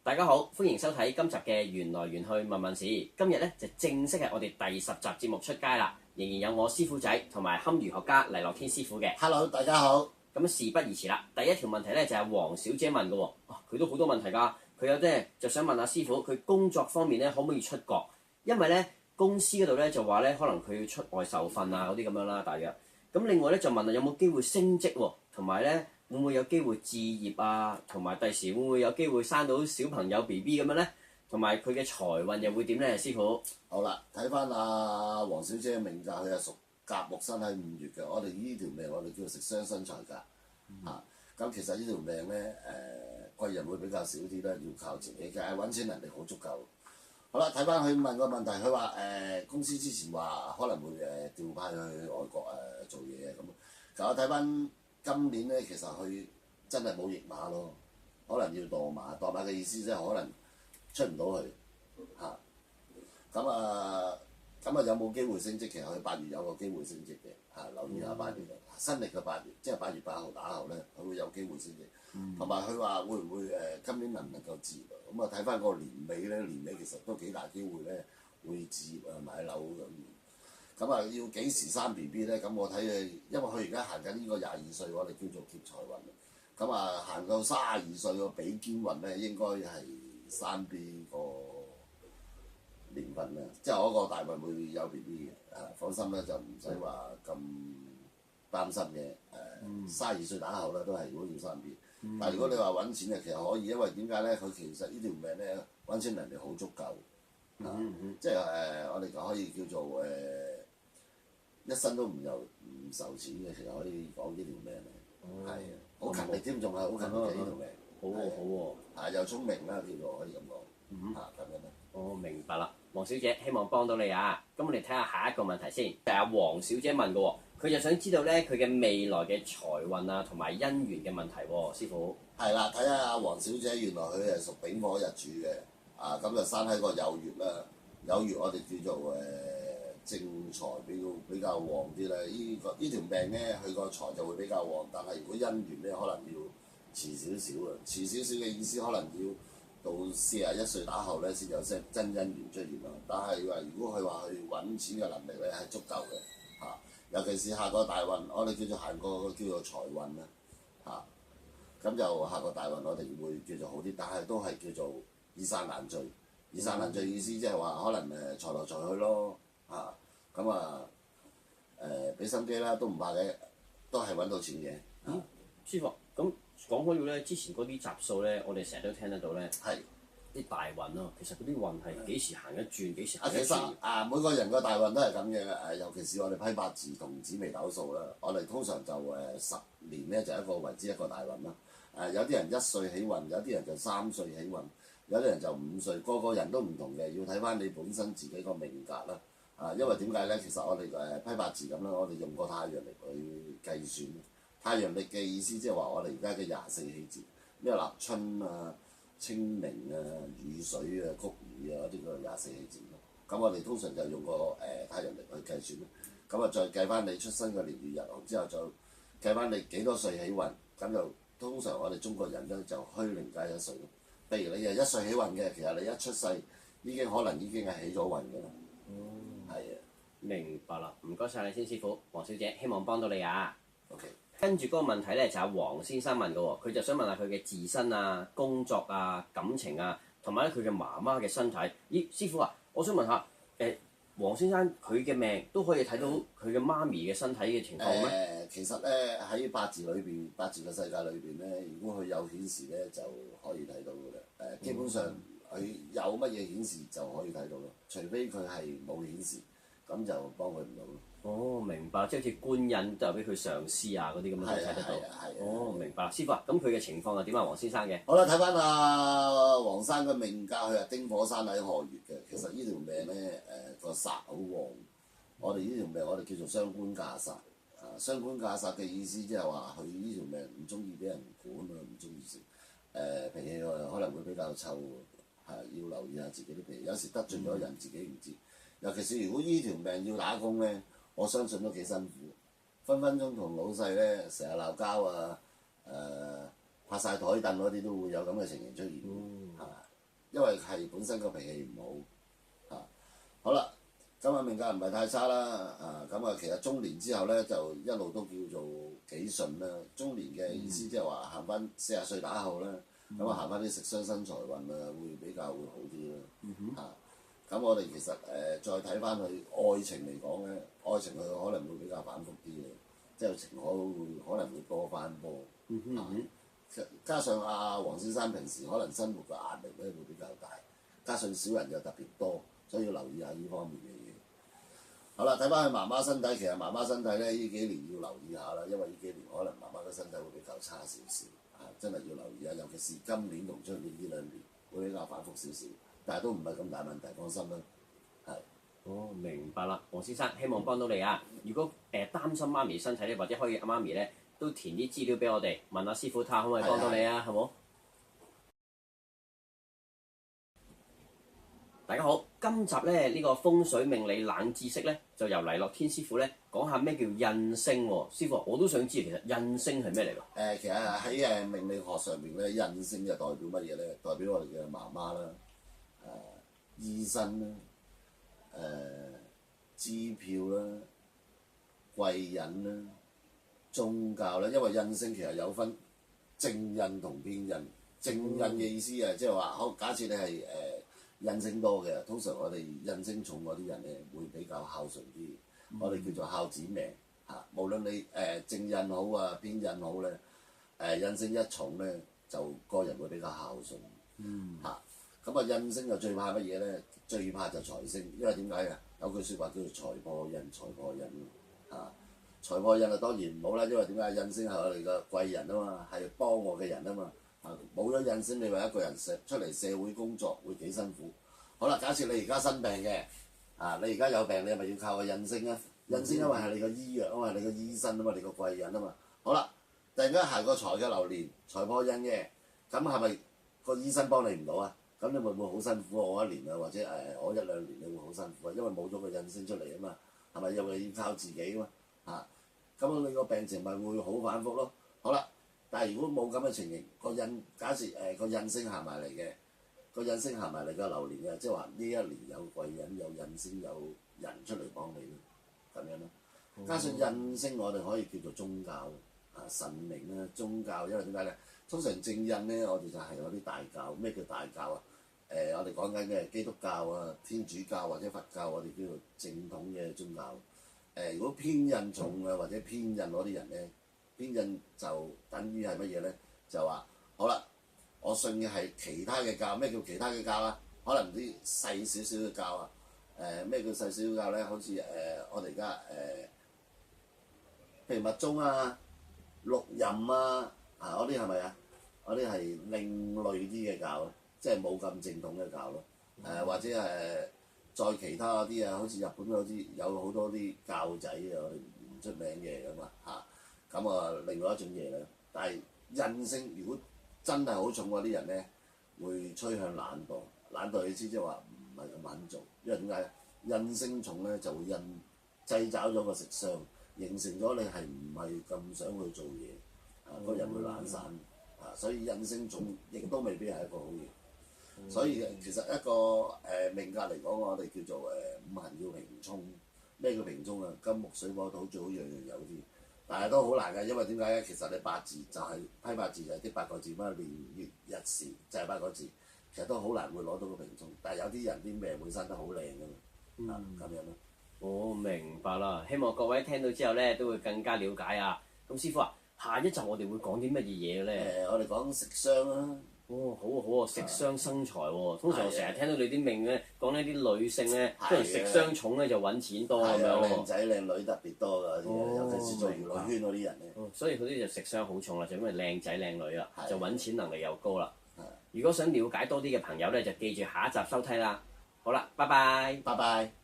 大家好，歡迎收睇今集嘅緣來緣去問問事。今日咧就正式係我哋第10集節目出街啦，仍然有我師傅仔同埋堪輿學家黎樂天師傅嘅。Hello，大家好。咁事不宜遲啦，第一條問題咧就係黃小姐問嘅喎，佢都好多問題㗎。佢有啲就想問下師傅，佢工作方面咧可唔可以出國？因為咧公司嗰度咧就話咧可能佢要出外受訓啊嗰啲咁樣啦，大約。咁另外咧就問下有冇機會升職喎，同埋咧會唔會有機會置業啊？同埋第時會唔會有機會生到小朋友 BB 咁樣咧？同埋佢嘅財運又會點咧？師傅。好啦，睇翻阿黃小姐嘅命格，佢係屬甲木生喺5月嘅。我哋呢條命我哋叫做食傷生財格。咁其實呢條命咧貴人會比較少啲啦，要靠自己嘅揾錢能力好足夠。好啦，睇翻佢問個問題，佢話公司之前話可能會調派去外國做嘢咁。其實我睇翻今年咧，其實佢真係冇驛馬咯，可能要墮馬。墮馬嘅意思即係可能出唔到去嚇。咁有冇機會升職？其實佢8月有個機會升職嘅嚇，留意下8月新歷嘅8月，即係8月8號打後咧，佢會有機會升職。同埋佢話會唔會今年能唔能夠置業？咁睇翻個年尾咧，年尾其實都幾大機會咧，會置業買樓咁。咁要幾時生 BB 咧？咁我睇佢，因為佢而家行緊呢個22歲，我哋叫做劫財運。行到32歲個比肩運咧，應該係生 B 個年份啦，即係嗰個大運會有 BB 嘅。放心啦，就唔使話咁擔心嘅。32歲打後咧，都係如果要生 B。但係如果你話揾錢其實可以，因為點解咧？佢其實呢條命咧揾錢能力好足夠。即係我哋就可以叫做一生都唔受錢嘅，其實可以講呢條命咧，係好勤力添，仲係好勤力嘅呢條命。好喎，好喎。又聰明啦，叫做可以咁講。咁樣啦。哦，明白啦，黃小姐，希望幫到你啊！咁我哋睇下下一個問題先，就係阿黃小姐問嘅喎，佢就想知道咧佢嘅未來嘅財運啊同埋姻緣嘅問題喎，師傅。係啦，睇下阿黃小姐，原來佢係屬丙火日主嘅，咁就生喺個酉月啦。酉月我哋叫做正財比較旺啲啦。呢條命咧，佢個財就會比較旺，但係如果姻緣咧，可能要遲少少啊。遲少少嘅意思，可能要到41歲打後咧，先有真姻緣出現咯。但係如果佢話去揾錢嘅能力咧，係足夠嘅尤其是下個大運，我哋叫做行過叫做財運啦咁就下個大運我哋會叫做好啲，但係都係叫做以散難聚。以散難聚意思即係話可能財來財去咯俾心機啦，都唔怕嘅，都係揾到錢嘅。師傅，咁講開要咧，之前嗰啲集數咧，我哋成日都聽得到咧，係啲大運咯。其實嗰啲運係幾時行一轉，幾時行一其轉？實每個人個大運都係咁嘅尤其是我哋批八字同紫微斗數啦，我哋通常就10年咧就一個為之一個大運啦。有啲人1歲起運，有啲人就3歲起運，有啲人就5歲，個個人都唔同嘅，要睇翻你本身自己個命格啦。因為點解咧？其實我哋批八字咁啦，我哋用個太陽曆去計算。太陽曆嘅意思即係話我哋而家嘅24氣節，咩立春啊、清明啊、雨水啊、谷雨啊嗰啲個24氣節咯。咁我哋通常就用個太陽曆去計算咯。咁再計翻你出生嘅年月日號之後，再計翻你幾多歲起運，咁就通常我哋中國人咧就虛齡加1歲咯。譬如你係1歲起運嘅，其實你一出世可能已經係起咗運㗎啦。明白啦，唔該晒你先，師傅。黃小姐，希望幫到你啊。OK。跟住嗰個問題咧就係黃先生問嘅喎，佢就想問下佢嘅自身啊、工作啊、感情啊，同埋咧佢嘅媽媽嘅身體。咦，師傅啊，我想問下黃先生佢嘅命都可以睇到佢嘅媽咪嘅身體嘅情況咩？其實咧喺八字裏邊，八字嘅世界裏邊咧，如果佢有顯示咧，就可以睇到嘅啦。基本上佢有乜嘢顯示就可以睇到咯，除非佢係冇顯示，咁就幫佢唔到咯。哦，明白，即係好似官印都係俾佢上司啊嗰啲咁樣都睇得到。哦，明白。師傅啊，咁佢嘅情況係點啊？黃先生嘅。好啦，睇翻黃生嘅命格，佢係丁火生喺亥月嘅。其實呢條命咧個煞好旺。我哋呢條命我哋叫做傷官架煞。傷官架煞嘅意思即係話佢呢條命唔中意俾人管啊，唔中意食脾氣可能會比較臭要留意下自己啲脾氣。有時得罪咗人自己唔知。尤其是如果呢條命要打工咧，我相信都幾辛苦，分分鐘同老細咧成日鬧交拍晒台凳嗰啲都會有咁嘅情形出現。因為係本身個脾氣唔好啊。好啦，今日命格唔係太差啦，咁啊其實中年之後咧就一路都叫做幾順啦。中年嘅意思即係話行翻40歲打後咧，咁啊行翻啲食傷身財運啊會比較會好啲咯。咁我哋其實再睇翻佢愛情嚟講咧，愛情佢可能會比較反覆啲嘅，即係情可能會多翻波。加上黃先生平時可能生活嘅壓力咧會比較大，加上小人又特別多，所以要留意下呢方面嘅嘢。好啦，睇翻佢媽媽身體，其實媽媽身體咧呢幾年要留意下啦，因為呢幾年可能媽媽嘅身體會比較差少少，真係要留意下，尤其是今年同出年呢2年會比較反覆少少，但係都唔係咁大問題，放心啦。係。哦，明白啦，黃先生，希望幫到你啊！如果擔心媽咪身體咧，或者可以媽咪咧都填啲資料俾我哋，問下師傅睇下可唔可以幫到你啊，好冇？大家好，今集咧呢個風水命理冷知識咧，就由黎樂天師傅咧講下咩叫印星喎。師傅，我都想知其實印星係咩嚟㗎？其實喺命理學上面咧，印星就代表乜嘢咧？代表我哋嘅媽媽啦，醫生啦，支票啦，貴人啦，宗教啦。因為印星其實有分正印同偏印。正印嘅意思啊，即係話好，假設你係印星多嘅，通常我哋印星重嗰啲人咧會比較孝順啲，我哋叫做孝子命嚇。無論你正印好啊，偏印好咧，印星一重咧，就個人會比較孝順嚇。咁印星就最怕乜嘢咧？最怕就財星，因為點解啊？有句説話叫做財破印，財破印嚇。財破印啊當然唔好啦，因為點解？印星係我哋嘅貴人啊嘛，係幫我嘅人啊嘛。冇咗印星，你話一個人出嚟社會工作會幾辛苦？好啦，假設你而家生病嘅，你而家有病，你係咪要靠個印星啊？印星因為係你個醫藥啊嘛，你個醫生啊嘛，你個貴人啊嘛。好啦，突然間行個財嘅流年，財破印嘅，咁係咪個醫生幫你唔到啊？咁你會唔會好辛苦啊？我1年啊，或者我1-2年你會好辛苦啊？因為冇咗個印星出嚟啊嘛，係咪？因為要靠自己啊嘛，咁你個病情咪會好反覆咯。好啦。但係如果冇咁嘅情形，假設個印星行埋嚟嘅，個印星行埋嚟嘅流年嘅，即係話呢1年有貴人有印星有人出嚟幫你咯，咁樣咯。加上印星我哋可以叫做宗教神明啦，宗教，因為點解咧？通常正印咧，我哋就係嗰啲大教。咩叫大教啊？我哋講緊嘅基督教啊、天主教或者佛教，我哋叫做正統嘅宗教。如果偏印重啊或者偏印嗰啲人咧，偏印就等於係乜嘢咧？就話好啦，我信嘅係其他嘅教。咩叫其他嘅教啊？可能啲細少少嘅教啊。咩叫細少少教咧？好似我哋而家譬如密宗啊、六壬啊，嗰啲係咪啊？嗰啲係另類啲嘅教咯，即係冇咁正統嘅教咯。或者再其他嗰啲啊，好似日本嗰啲有好多啲教仔啊，我哋唔出名嘅咁啊。咁另外一種嘢咧，但係印星如果真係好重嗰啲人咧，會趨向懶惰。懶惰意思即係話唔係咁肯做，因為點解？印星重咧就會製找咗個食相，形成咗你係唔係咁想去做嘢，個人會懶散，所以印星重亦都未必係一個好嘢。所以其實一個命格嚟講，我哋叫做五行要平沖。咩叫平沖啊？金木水火土最好樣樣有啲。但係都好難㗎，因為點解咧？其實你八字就係批八字就係啲8個字嘛，年月日時就係8個字，其實都好難會攞到個平沖。但係有啲人啲命會生得好靚㗎嘛，咁樣咯。我明白啦，希望各位聽到之後咧都會更加了解啊。咁師傅啊，下一集我哋會講啲乜嘢嘢咧？我哋講食傷啦。哦，好啊好啊，食傷生財喎。通常我成日聽到你啲命咧講呢啲女性咧，通常食傷重咧就揾錢多咁樣喎。靚仔靚女特別多㗎，尤其是做娛樂圈嗰啲人咧。所以佢啲就食傷好重啦，就因為靚仔靚女啦，就揾錢能力又高啦。係。如果想了解多啲嘅朋友咧，就記住下一集收睇啦。好啦，拜拜。拜拜。